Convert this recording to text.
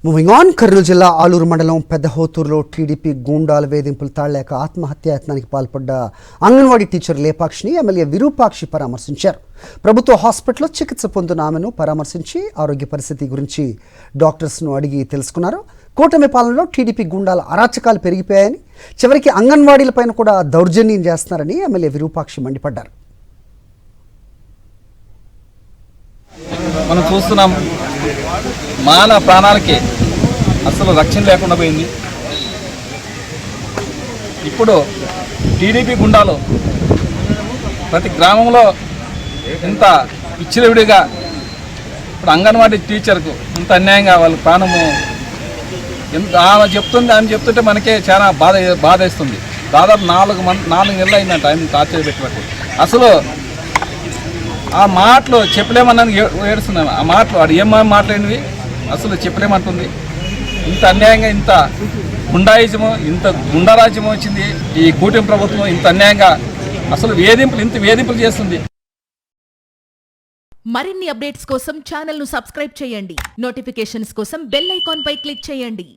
Moving on, Kurnool జిల్లా ఆలూరు మండలం పెద్దహోతూరులో TDP గూండాల వేధింపులు తాళ్లేక ఆత్మహత్యాయత్నానికి పాల్పడ్డ అంగన్వాడీ టీచర్ లేపాక్షిని ఎమ్మెల్యే విరూపాక్షి పరామర్శించారు. ప్రభుత్వ హాస్పిటల్లో చికిత్స పొందుతున్న ఆమెను పరామర్శించి ఆరోగ్య పరిస్థితి గురించి డాక్టర్స్ను అడిగి తెలుసుకున్నారు. కూటమి పాలనలో టీడీపీ గూండాల అరాచకాలు పెరిగిపోయాయని, చివరికి అంగన్వాడీలపైన కూడా దౌర్జన్యం చేస్తున్నారని ఎమ్మెల్యే విరూపాక్షి మండిపడ్డారు. మనం చూస్తున్నాం, మానవ ప్రాణాలకి అసలు రక్షణ లేకుండా పోయింది. ఇప్పుడు టీడీపీ గుండాలు ప్రతి గ్రామంలో ఇంత విచ్చలవిడిగా ఇప్పుడు అంగన్వాడీ టీచర్కు ఇంత అన్యాయంగా వాళ్ళ ప్రాణము ఆమె చెప్తుంటే మనకే చాలా బాధేస్తుంది. దాదాపు 4 నెలలు అయిందంట ఆయన టార్చర్ పెట్టినట్టు. అసలు ఆ మాటలు చెప్పలేమన్నాను, ఏడుస్తున్నాను. ఆ మాటలు వాడు ఏం మాట్లాడినవి అసలు చెప్పలేమంటుంది. ఇంత అన్యాయంగా, ఇంత గుండాయిజము, ఇంత గుండారాజ్యము వచ్చింది ఈ కూటమి ప్రభుత్వం. ఇంత అన్యాయంగా అసలు వేధింపులు చేస్తుంది. మరిన్ని అప్డేట్స్ కోసం ఛానల్ ను సబ్స్క్రైబ్ చేయండి. నోటిఫికేషన్స్ కోసం బెల్ ఐకాన్ పై క్లిక్ చేయండి.